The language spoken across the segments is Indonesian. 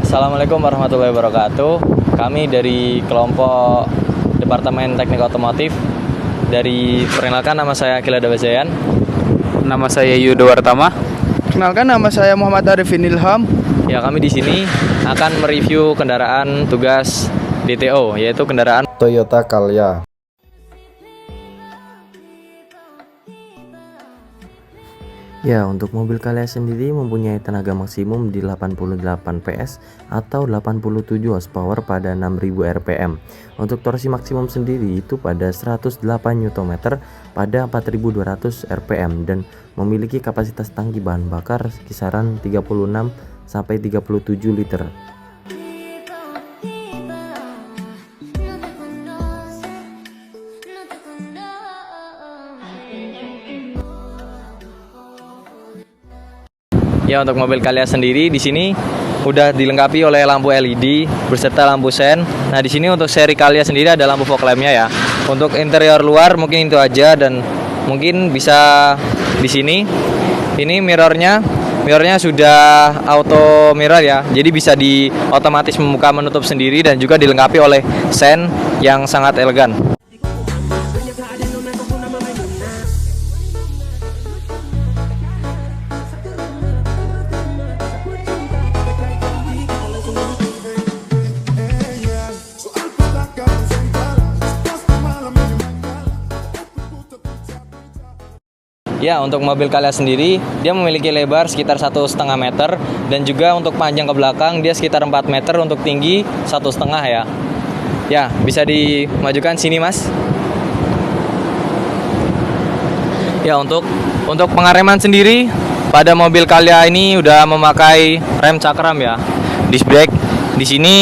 Assalamualaikum warahmatullahi wabarakatuh. Kami dari kelompok Departemen Teknik Otomotif. Perkenalkan, nama saya Akil Adawazayan. Nama saya Yudo Wartama. Kenalkan, nama saya Muhammad Arifin Ilham. Ya, kami di sini akan mereview kendaraan tugas DTO, yaitu kendaraan Toyota Calya. Ya, untuk mobil Calya sendiri mempunyai tenaga maksimum di 88 PS atau 87 horsepower pada 6000 rpm. Untuk torsi maksimum sendiri itu pada 108 Nm pada 4200 rpm dan memiliki kapasitas tangki bahan bakar kisaran 36 sampai 37 liter. Ya, untuk mobil Calya sendiri di sini udah dilengkapi oleh lampu LED beserta lampu sen. Nah, di sini untuk seri Calya sendiri ada lampu fog lampnya ya. Untuk interior luar mungkin itu aja, dan mungkin bisa di sini. Ini mirrornya sudah auto mirror ya. Jadi bisa di otomatis membuka menutup sendiri dan juga dilengkapi oleh sen yang sangat elegan. Ya, untuk mobil Calya sendiri dia memiliki lebar sekitar 1,5 meter dan juga untuk panjang ke belakang dia sekitar 4 meter, untuk tinggi 1,5 ya. Ya, bisa dimajukan sini, Mas. Ya, untuk pengereman sendiri pada mobil Calya ini udah memakai rem cakram ya. Disc brake di sini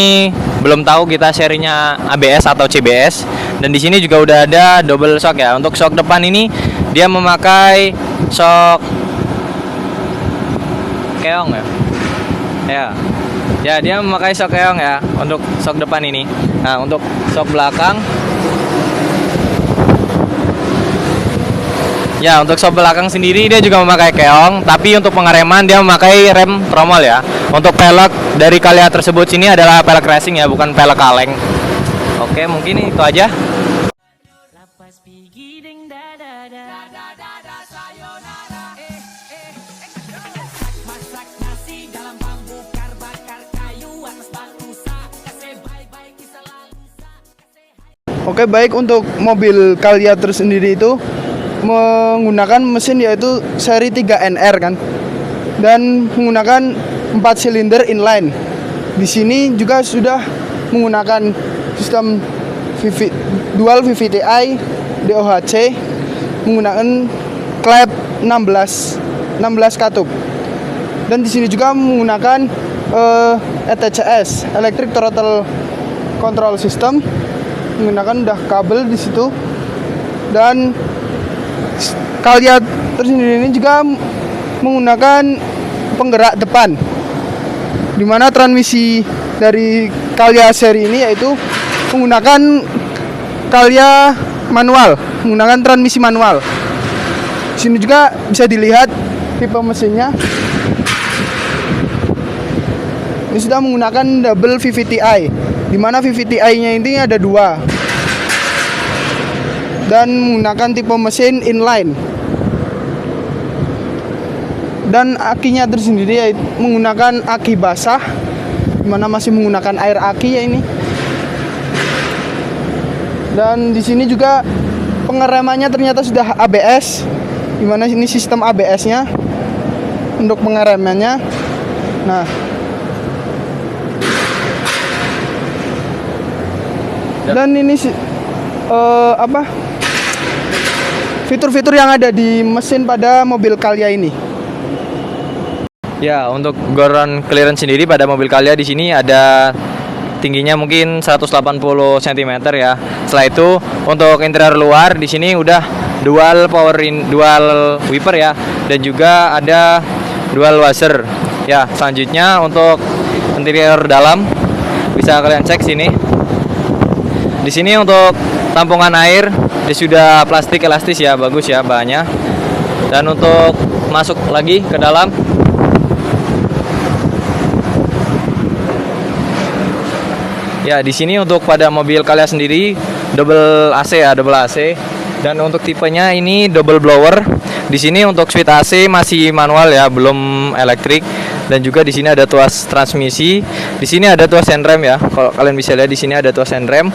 belum tahu kita serinya ABS atau CBS, dan di sini juga udah ada double shock ya. Untuk shock depan ini dia memakai shock keong ya. Ya, dia memakai shock keong ya untuk shock depan ini. Nah, untuk shock belakang, ya untuk shock belakang sendiri dia juga memakai keong, tapi untuk pengereman dia memakai rem tromol ya. Untuk pelek dari Calya tersebut sini adalah pelek racing ya, bukan pelek kaleng. Oke, mungkin itu aja. Oke, baik, untuk mobil Calya tersendiri itu menggunakan mesin yaitu seri 3NR kan, dan menggunakan 4 silinder inline. Di sini juga sudah menggunakan sistem dual VVTi DOHC, menggunakan klep 16 katup. Dan di sini juga menggunakan ETCS, Electric Throttle Control System, menggunakan udah kabel di situ. Dan Calya tersendiri ini juga menggunakan penggerak depan, dimana transmisi dari Calya seri ini yaitu menggunakan Calya manual, menggunakan transmisi manual. Di sini juga bisa dilihat tipe mesinnya. Ini sudah menggunakan double VVTi, dimana VVTi-nya ini ada 2, dan menggunakan tipe mesin inline. Dan akinya tersendiri yaitu menggunakan aki basah, dimana masih menggunakan air aki ya ini. Dan di sini juga pengeremannya ternyata sudah ABS, dimana ini sistem ABS-nya untuk pengeremannya. Nah, dan ini fitur-fitur yang ada di mesin pada mobil Calya ini. Ya, untuk ground clearance sendiri pada mobil Calya di sini ada tingginya mungkin 180 cm ya. Setelah itu untuk interior luar di sini udah dual wiper ya, dan juga ada dual washer. Ya, selanjutnya untuk interior dalam bisa kalian cek sini. Di sini untuk tampungan air dia sudah plastik elastis ya, bagus ya bahannya. Dan untuk masuk lagi ke dalam, Ya, di sini untuk pada mobil Calya sendiri double AC ya, double AC. Dan untuk tipenya ini double blower. Di sini untuk switch AC masih manual ya, belum elektrik. Dan juga di sini ada tuas transmisi. Di sini ada tuas handrem ya. Kalau kalian bisa lihat di sini ada tuas handrem.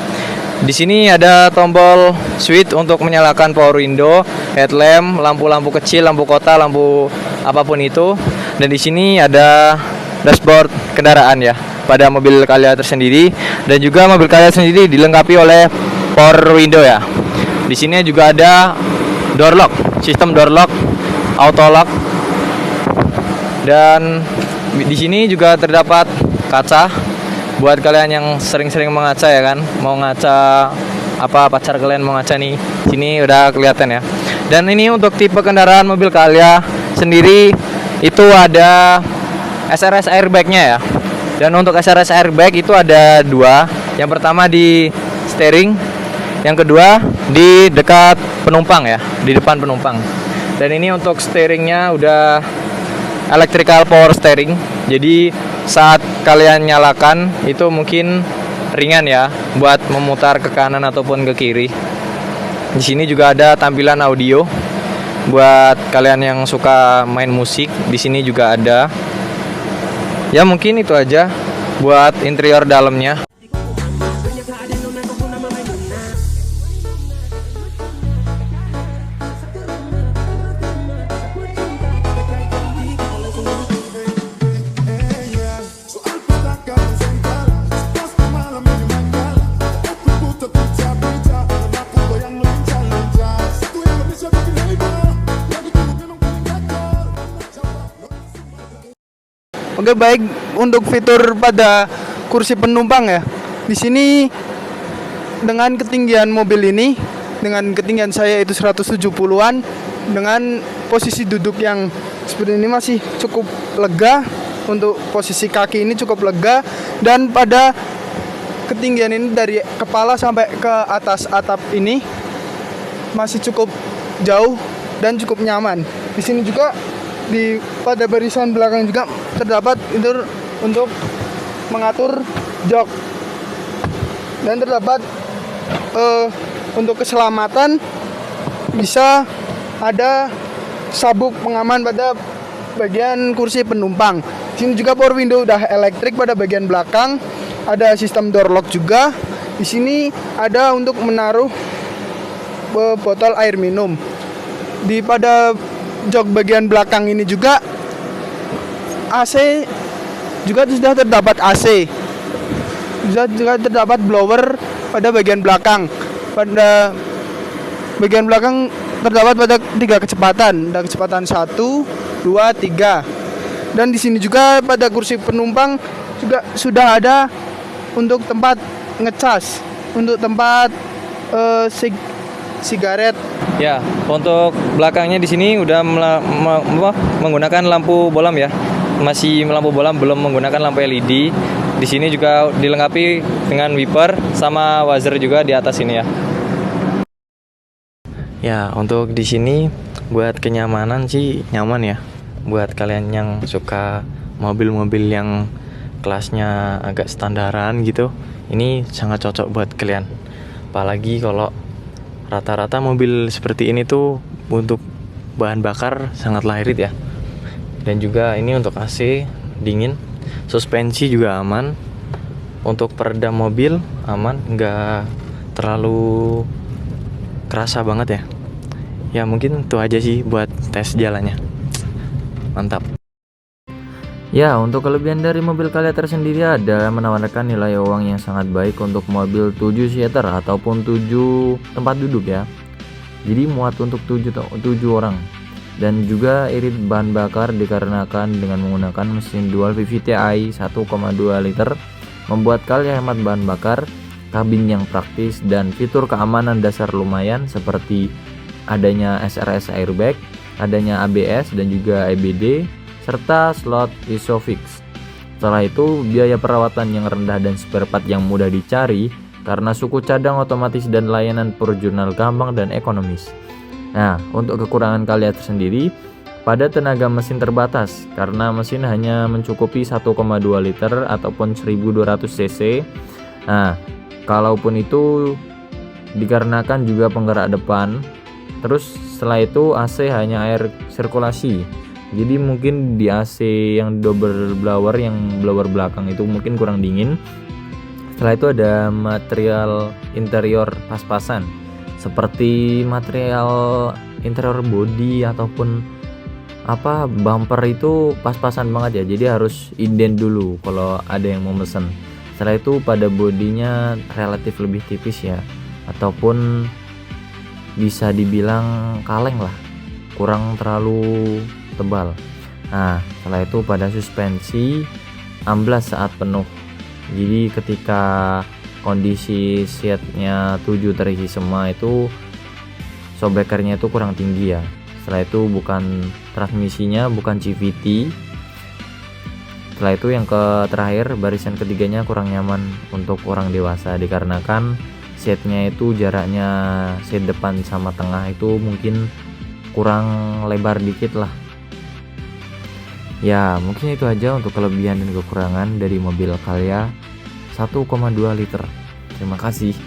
Di sini ada tombol switch untuk menyalakan power window, headlamp, lampu-lampu kecil, lampu kota, lampu apapun itu. Dan di sini ada dashboard kendaraan ya pada mobil Calya tersendiri. Dan juga mobil Calya sendiri dilengkapi oleh power window ya. Di sini juga ada door lock, sistem door lock, auto lock. Dan di sini juga terdapat kaca buat kalian yang sering-sering mengaca ya kan, mau ngaca apa pacar kalian mau ngaca nih, sini udah kelihatan ya. Dan ini untuk tipe kendaraan mobil Calya sendiri itu ada SRS airbag-nya ya. Dan untuk SRS airbag itu ada dua. Yang pertama di steering, yang kedua di dekat penumpang ya, di depan penumpang. Dan ini untuk steeringnya udah electrical power steering. Jadi saat kalian nyalakan itu mungkin ringan ya buat memutar ke kanan ataupun ke kiri. Di sini juga ada tampilan audio buat kalian yang suka main musik. Di sini juga ada. Ya mungkin itu aja buat interior dalamnya. Oke, baik, untuk fitur pada kursi penumpang ya. Di sini dengan ketinggian mobil ini, dengan ketinggian saya itu 170-an, dengan posisi duduk yang seperti ini masih cukup lega. Untuk posisi kaki ini cukup lega, dan pada ketinggian ini dari kepala sampai ke atas atap ini masih cukup jauh dan cukup nyaman. Di sini juga pada barisan belakang juga terdapat fitur untuk mengatur jok, dan terdapat untuk keselamatan bisa ada sabuk pengaman pada bagian kursi penumpang. Di sini juga power window udah elektrik pada bagian belakang, ada sistem door lock juga. Di sini ada untuk menaruh botol air minum. Di pada jok bagian belakang ini juga AC juga sudah terdapat AC. Juga terdapat blower pada bagian belakang. Pada bagian belakang terdapat pada 3 kecepatan. Ada kecepatan 1, 2, 3. Dan di sini juga pada kursi penumpang juga sudah ada untuk tempat ngecas, untuk tempat sigaret. Ya, untuk belakangnya di sini udah menggunakan lampu bolam ya. Masih lampu bolam, belum menggunakan lampu LED. Di sini juga dilengkapi dengan wiper sama wazer juga di atas ini ya. Ya, untuk di sini buat kenyamanan sih nyaman ya. Buat kalian yang suka mobil-mobil yang kelasnya agak standaran gitu, ini sangat cocok buat kalian. Apalagi kalau rata-rata mobil seperti ini tuh untuk bahan bakar sangatlah irit ya. Dan juga ini untuk AC dingin, suspensi juga aman, untuk peredam mobil aman, nggak terlalu kerasa banget ya. Ya mungkin itu aja sih buat tes jalannya. Mantap. Ya, untuk kelebihan dari mobil Calya tersendiri adalah menawarkan nilai uang yang sangat baik untuk mobil 7 seater ataupun 7 tempat duduk ya. Jadi muat untuk 7 orang. Dan juga irit bahan bakar dikarenakan dengan menggunakan mesin dual VVT-i 1,2 liter membuat Calya hemat bahan bakar, kabin yang praktis, dan fitur keamanan dasar lumayan seperti adanya SRS airbag, adanya ABS dan juga EBD, serta slot ISOFIX. Setelah itu, biaya perawatan yang rendah dan spare part yang mudah dicari karena suku cadang otomatis dan layanan per jurnal gampang dan ekonomis. Nah, untuk kekurangan Calya tersendiri, pada tenaga mesin terbatas karena mesin hanya mencukupi 1,2 liter ataupun 1200 cc, Nah, kalaupun itu dikarenakan juga penggerak depan, terus setelah itu AC hanya air sirkulasi. Jadi mungkin di AC yang double blower, yang blower belakang itu mungkin kurang dingin. Setelah itu ada material interior pas-pasan, seperti material interior body ataupun bumper itu pas-pasan banget ya. Jadi harus inden dulu kalau ada yang mau mesen. Setelah itu pada bodinya relatif lebih tipis ya, ataupun bisa dibilang kaleng lah, kurang terlalu tebal. Nah, setelah itu pada suspensi amblas saat penuh. Jadi ketika kondisi seatnya 7 terisi semua itu shockbreakernya itu kurang tinggi ya. Setelah itu bukan transmisinya, bukan CVT. Setelah itu yang terakhir, barisan ketiganya kurang nyaman untuk orang dewasa dikarenakan seatnya itu jaraknya seat depan sama tengah itu mungkin kurang lebar dikit lah. Ya, mungkin itu aja untuk kelebihan dan kekurangan dari mobil Calya 1,2 liter. Terima kasih.